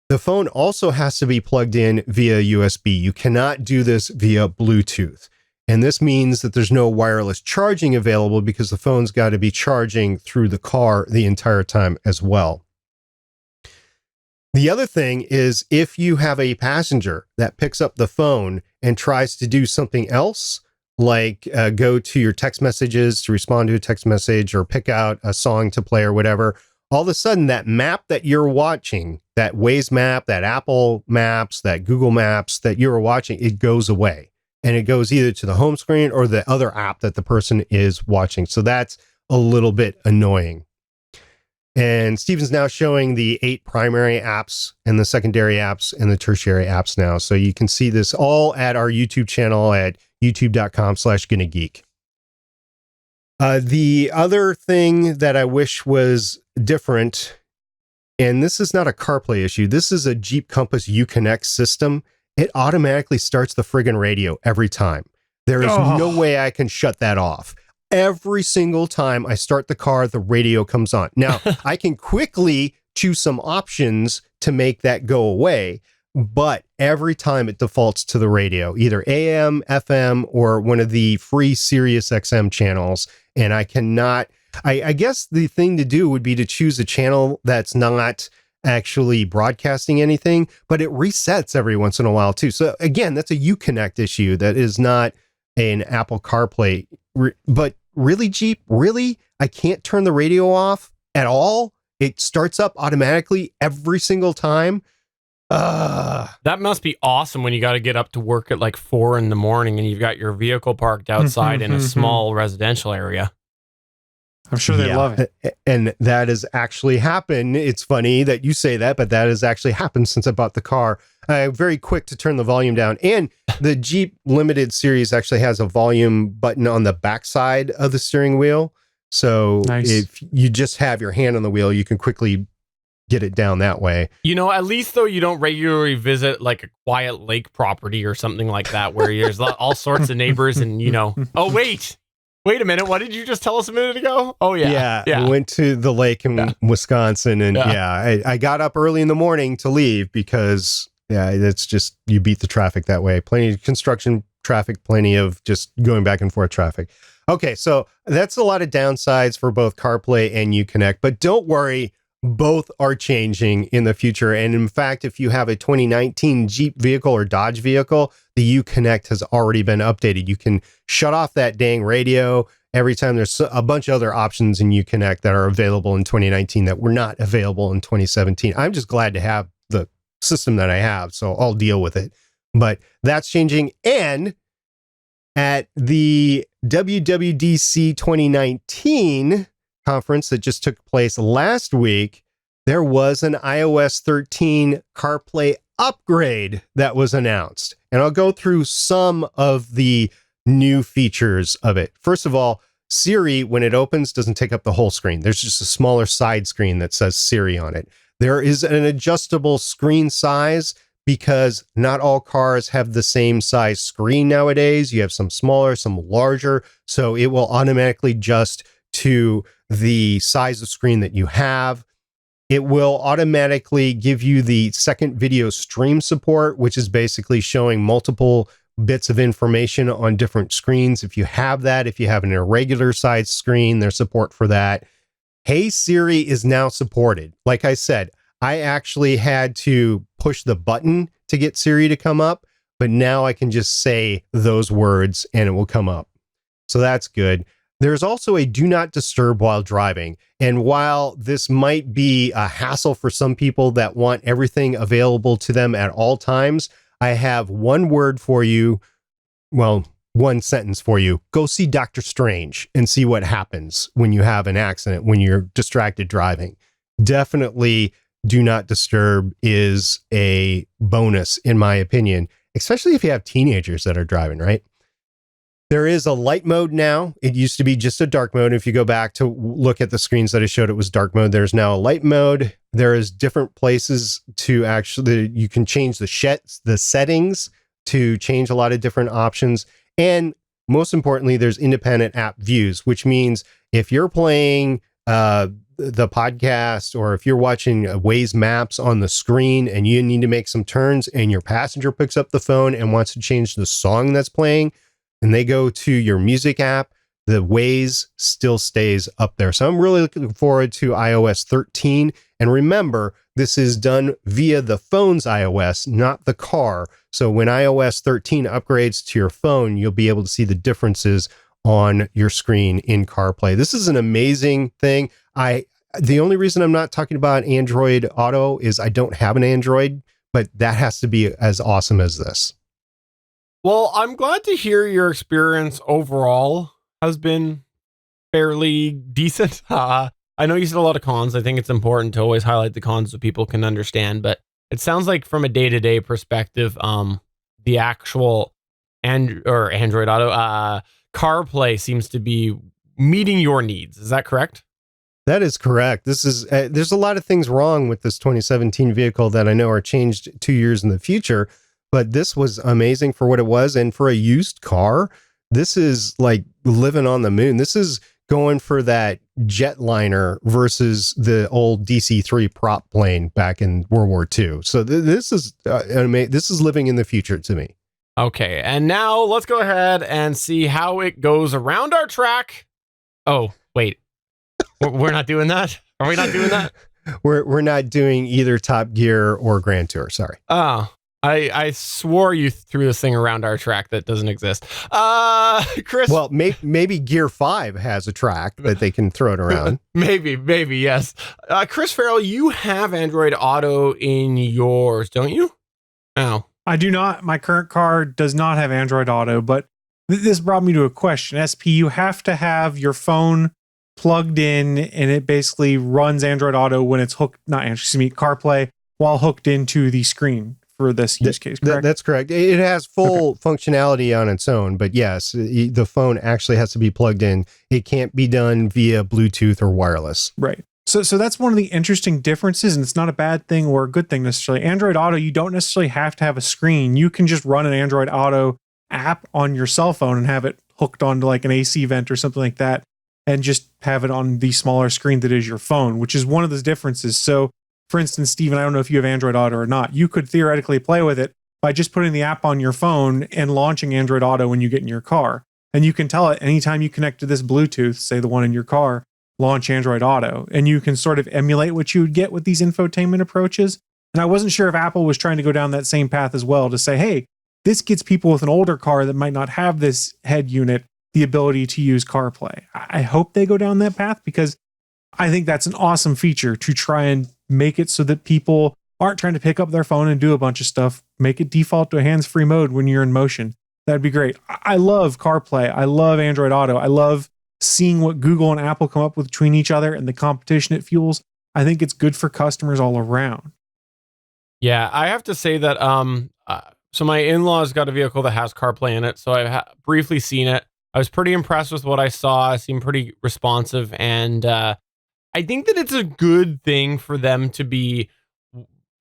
Speaker 5: The phone also has to be plugged in via USB. You cannot do this via Bluetooth. And this means that there's no wireless charging available because the phone's got to be charging through the car the entire time as well. The other thing is, if you have a passenger that picks up the phone and tries to do something else, like go to your text messages to respond to a text message or pick out a song to play or whatever, all of a sudden that map that you're watching, that Waze map, that Apple Maps, that Google Maps that you were watching, it goes away. And it goes either to the home screen or the other app that the person is watching. So that's a little bit annoying. And Steven's now showing the 8 primary apps and the secondary apps and the tertiary apps now. So you can see this all at our YouTube channel at youtube.com/GonnaGeek. The other thing that I wish was different, and this is not a CarPlay issue, this is a Jeep Compass Uconnect system. It automatically starts the friggin' radio every time. There is no way I can shut that off. Every single time I start the car, the radio comes on. Now, I can quickly choose some options to make that go away, but every time it defaults to the radio, either AM, FM, or one of the free Sirius XM channels. And I cannot, I guess the thing to do would be to choose a channel that's not actually broadcasting anything, but it resets every once in a while too. So again, that's a Uconnect issue. That is not an Apple CarPlay. But really, Jeep, really? I can't turn the radio off at all? It starts up automatically every single time?
Speaker 1: That must be awesome when you got to get up to work at like 4 a.m. and you've got your vehicle parked outside in a small residential area.
Speaker 4: I'm sure they love it.
Speaker 5: And that has actually happened. It's funny that you say that, but that has actually happened since I bought the car. I'm very quick to turn the volume down. And the Jeep Limited series actually has a volume button on the backside of the steering wheel. So
Speaker 4: Nice.
Speaker 5: if you just have your hand on the wheel, you can quickly get it down that way.
Speaker 1: At least though you don't regularly visit like a quiet lake property or something like that where there's all sorts of neighbors and oh wait a minute, what did you just tell us a minute ago? Oh yeah.
Speaker 5: I went to the lake in Wisconsin, and I got up early in the morning to leave because that's just, you beat the traffic that way. Plenty of construction traffic, plenty of just going back and forth traffic. Okay, so that's a lot of downsides for both CarPlay and Uconnect, but don't worry, both are changing in the future. And in fact, if you have a 2019 Jeep vehicle or Dodge vehicle, the Uconnect has already been updated. You can shut off that dang radio every time. There's a bunch of other options in Uconnect that are available in 2019 that were not available in 2017. I'm just glad to have the system that I have, so I'll deal with it. But that's changing. And at the WWDC 2019 conference that just took place last week, there was an iOS 13 CarPlay upgrade that was announced. And I'll go through some of the new features of it. First of all, Siri, when it opens, doesn't take up the whole screen. There's just a smaller side screen that says Siri on it. There is an adjustable screen size because not all cars have the same size screen nowadays. You have some smaller, some larger, so it will automatically adjust to the size of screen that you have. It will automatically give you the second video stream support, which is basically showing multiple bits of information on different screens. If you have that, if you have an irregular size screen, there's support for that. Hey Siri is now supported. Like I said, I actually had to push the button to get Siri to come up, but now I can just say those words and it will come up. So that's good. There's also a do not disturb while driving. And while this might be a hassle for some people that want everything available to them at all times, I have one word for you. Well, one sentence for you. Go see Dr. Strange and see what happens when you have an accident, when you're distracted driving. Definitely do not disturb is a bonus, in my opinion, especially if you have teenagers that are driving, right? There is a light mode now. It used to be just a dark mode. If you go back to look at the screens that I showed, it was dark mode. There's now a light mode. There is different places to actually, you can change the settings to change a lot of different options. And most importantly, there's independent app views, which means if you're playing the podcast or if you're watching Waze maps on the screen and you need to make some turns and your passenger picks up the phone and wants to change the song that's playing, and they go to your music app, the Waze still stays up there. So I'm really looking forward to iOS 13. And remember, this is done via the phone's iOS, not the car. So when iOS 13 upgrades to your phone, you'll be able to see the differences on your screen in CarPlay. This is an amazing thing. The only reason I'm not talking about Android Auto is I don't have an Android, but that has to be as awesome as this.
Speaker 1: Well, I'm glad to hear your experience overall has been fairly decent. I know you said a lot of cons. I think it's important to always highlight the cons so people can understand, but it sounds like from a day-to-day perspective, the actual Android Auto CarPlay seems to be meeting your needs. Is that correct?
Speaker 5: That is correct. This is there's a lot of things wrong with this 2017 vehicle that I know are changed 2 years in the future. But this was amazing for what it was. And for a used car, this is like living on the moon. This is going for that jetliner versus the old DC-3 prop plane back in World War II. So this is this is living in the future to me.
Speaker 1: Okay. And now let's go ahead and see how it goes around our track. Oh, wait. We're not doing that? Are we not doing that?
Speaker 5: We're not doing either Top Gear or Grand Tour. Sorry.
Speaker 1: Oh. I swore you threw this thing around our track that doesn't exist. Chris.
Speaker 5: Well, maybe Gear 5 has a track that they can throw it around.
Speaker 1: maybe, yes. Chris Farrell, you have Android Auto in yours, don't you? Oh.
Speaker 4: I do not. My current car does not have Android Auto, but this brought me to a question. SP, you have to have your phone plugged in and it basically runs Android Auto when it's hooked, CarPlay, while hooked into the screen for this use case, correct?
Speaker 5: That's correct. It has full functionality on its own, but yes, the phone actually has to be plugged in. It can't be done via Bluetooth or wireless.
Speaker 4: Right. So that's one of the interesting differences, and it's not a bad thing or a good thing necessarily. Android Auto, you don't necessarily have to have a screen. You can just run an Android Auto app on your cell phone and have it hooked onto like an AC vent or something like that, and just have it on the smaller screen that is your phone, which is one of those differences. So, for instance, Steven, I don't know if you have Android Auto or not. You could theoretically play with it by just putting the app on your phone and launching Android Auto when you get in your car. And you can tell it anytime you connect to this Bluetooth, say the one in your car, launch Android Auto, and you can sort of emulate what you would get with these infotainment approaches. And I wasn't sure if Apple was trying to go down that same path as well to say, hey, this gets people with an older car that might not have this head unit the ability to use CarPlay. I hope they go down that path, because I think that's an awesome feature to try and make it so that people aren't trying to pick up their phone and do a bunch of stuff. Make it default to a hands-free mode when you're in motion. That'd be great. I love CarPlay. I love Android Auto. I love seeing what Google and Apple come up with between each other and the competition it fuels. I think it's good for customers all around.
Speaker 1: Yeah, I have to say that so my in-laws got a vehicle that has CarPlay in it, so I've briefly seen it. I was pretty impressed with what I saw. It seemed pretty responsive, and I think that it's a good thing for them to be,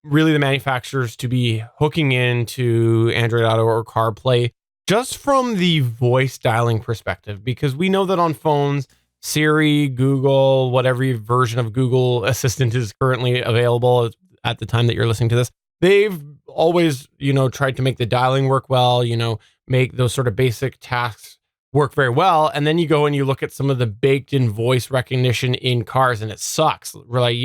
Speaker 1: really the manufacturers to be hooking into Android Auto or CarPlay just from the voice dialing perspective, because we know that on phones, Siri, Google, whatever version of Google Assistant is currently available at the time that you're listening to this, they've always, tried to make the dialing work well, make those sort of basic tasks work very well. And then you go and you look at some of the baked in voice recognition in cars, and it sucks. We're like,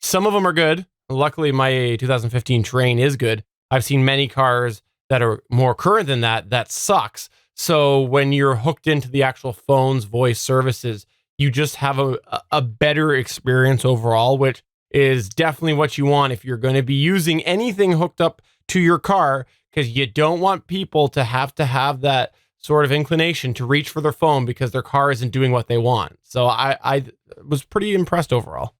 Speaker 1: some of them are good. Luckily, my 2015 Terrain is good. I've seen many cars that are more current than that sucks. So when you're hooked into the actual phone's voice services, you just have a better experience overall, which is definitely what you want if you're going to be using anything hooked up to your car, because you don't want people to have that sort of inclination to reach for their phone because their car isn't doing what they want. So I was pretty impressed overall.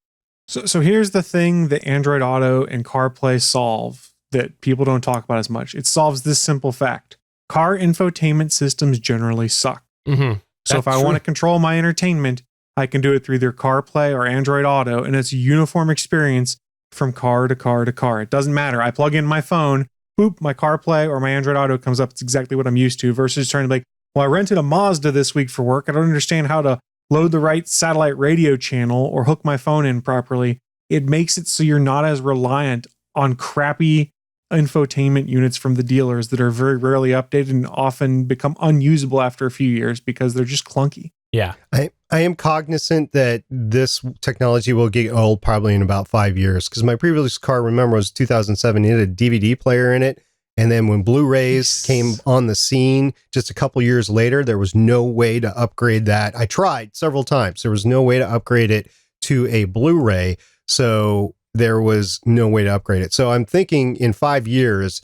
Speaker 4: So here's the thing that Android Auto and CarPlay solve that people don't talk about as much. It solves this simple fact. Car infotainment systems generally suck.
Speaker 1: Mm-hmm.
Speaker 4: So if I want to control my entertainment, I can do it through either CarPlay or Android Auto, and it's a uniform experience from car to car to car. It doesn't matter. I plug in my phone, boop, my CarPlay or my Android Auto comes up. It's exactly what I'm used to, versus trying to be like, well, I rented a Mazda this week for work. I don't understand how to load the right satellite radio channel or hook my phone in properly. It makes it so you're not as reliant on crappy infotainment units from the dealers that are very rarely updated and often become unusable after a few years because they're just clunky.
Speaker 1: Yeah.
Speaker 5: I am cognizant that this technology will get old probably in about 5 years, because my previous car, remember, was 2007. It had a DVD player in it. And then when Blu-rays came on the scene just a couple years later, there was no way to upgrade that. I tried several times. There was no way to upgrade it to a Blu-ray. So there was no way to upgrade it. So I'm thinking in 5 years,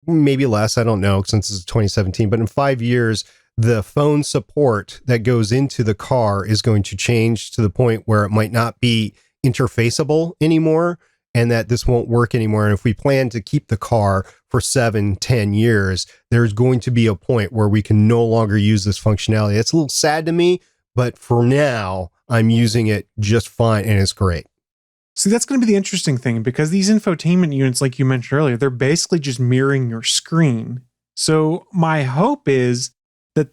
Speaker 5: maybe less, I don't know, since it's 2017, but in 5 years, the phone support that goes into the car is going to change to the point where it might not be interfaceable anymore, and that this won't work anymore. And if we plan to keep the car for 7-10 years, there's going to be a point where we can no longer use this functionality. It's a little sad to me, but for now, I'm using it just fine, and it's great.
Speaker 4: See, that's going to be the interesting thing, because these infotainment units, like you mentioned earlier, they're basically just mirroring your screen. So my hope is that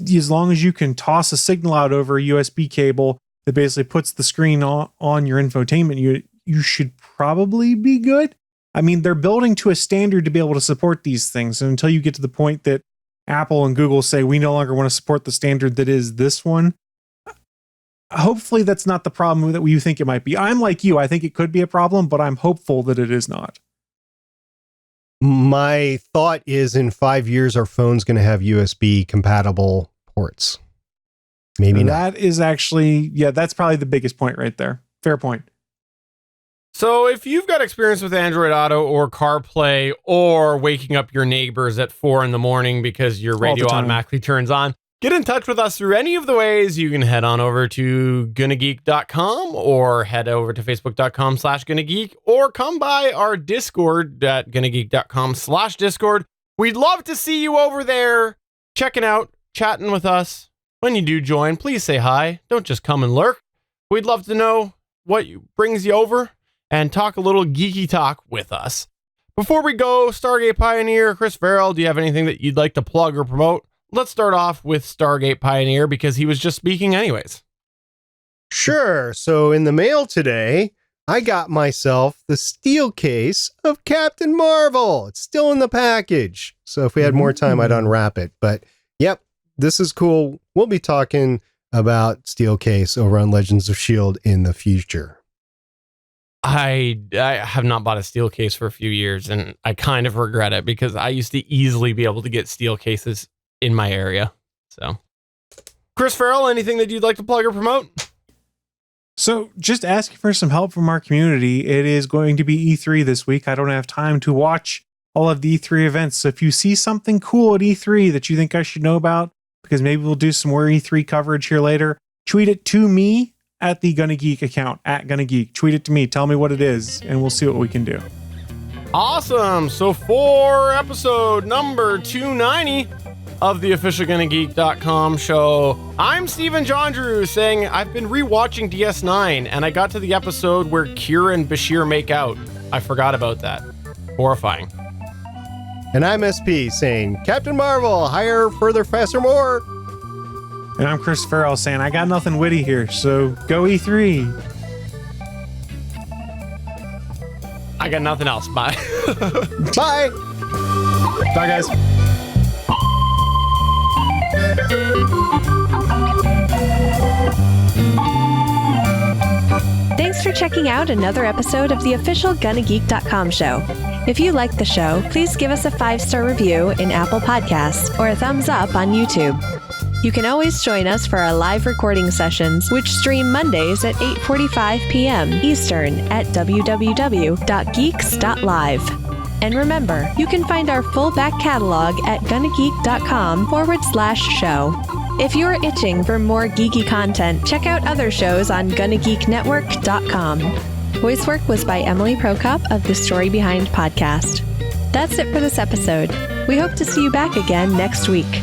Speaker 4: as long as you can toss a signal out over a USB cable that basically puts the screen on your infotainment unit, you should probably be good. I mean, they're building to a standard to be able to support these things. And until you get to the point that Apple and Google say, we no longer want to support the standard that is this one, hopefully that's not the problem that you think it might be. I'm like you. I think it could be a problem, but I'm hopeful that it is not.
Speaker 5: My thought is in 5 years, our phone's going to have USB compatible ports. Maybe not.
Speaker 4: That is actually, that's probably the biggest point right there. Fair point.
Speaker 1: So if you've got experience with Android Auto or CarPlay or waking up your neighbors at 4 a.m. because your radio automatically turns on, Get in touch with us through any of the ways. You can head on over to gonnageek.com or head over to facebook.com/gonnageek or come by our Discord at gonnageek.com/Discord. We'd love to see you over there checking out, chatting with us. When you do join, please say hi. Don't just come and lurk. We'd love to know what brings you over and talk a little geeky talk with us. Before we go, Stargate Pioneer, Chris Farrell, do you have anything that you'd like to plug or promote? Let's start off with Stargate Pioneer because he was just speaking anyways.
Speaker 5: Sure. So in the mail today, I got myself the steel case of Captain Marvel. It's still in the package. So if we had more time, I'd unwrap it. But yep, this is cool. We'll be talking about steel case over on Legends of S.H.I.E.L.D. in the future.
Speaker 1: I have not bought a steel case for a few years, and I kind of regret it because I used to easily be able to get steel cases in my area. So, Chris Farrell, anything that you'd like to plug or promote?
Speaker 4: So just asking for some help from our community. It is going to be E3 this week. I don't have time to watch all of the E3 events. So if you see something cool at E3 that you think I should know about, because maybe we'll do some more E3 coverage here later, tweet it to me at the Gonna Geek account, at Gonna Geek. Tweet it to me. Tell me what it is, and we'll see what we can do.
Speaker 1: Awesome. So for episode number 290 of the official GonnaGeek.com show, I'm Stephen John Drew saying I've been rewatching DS9 and I got to the episode where Kira and Bashir make out. I forgot about that. Horrifying.
Speaker 5: And I'm SP saying, Captain Marvel, higher, further, faster, more.
Speaker 4: And I'm Chris Farrell saying I got nothing witty here, so go E3.
Speaker 1: I got nothing else. Bye.
Speaker 5: Bye.
Speaker 4: Bye, guys.
Speaker 3: Thanks for checking out another episode of the official GonnaGeek.com show. If you like the show, please give us a 5-star review in Apple Podcasts or a thumbs up on YouTube. You can always join us for our live recording sessions, which stream Mondays at 8:45 p.m. Eastern at www.geeks.live. And remember, you can find our full back catalog at gonnageek.com/show. If you're itching for more geeky content, check out other shows on GonnaGeekNetwork.com. Voice work was by Emily Prokop of The Story Behind podcast. That's it for this episode. We hope to see you back again next week.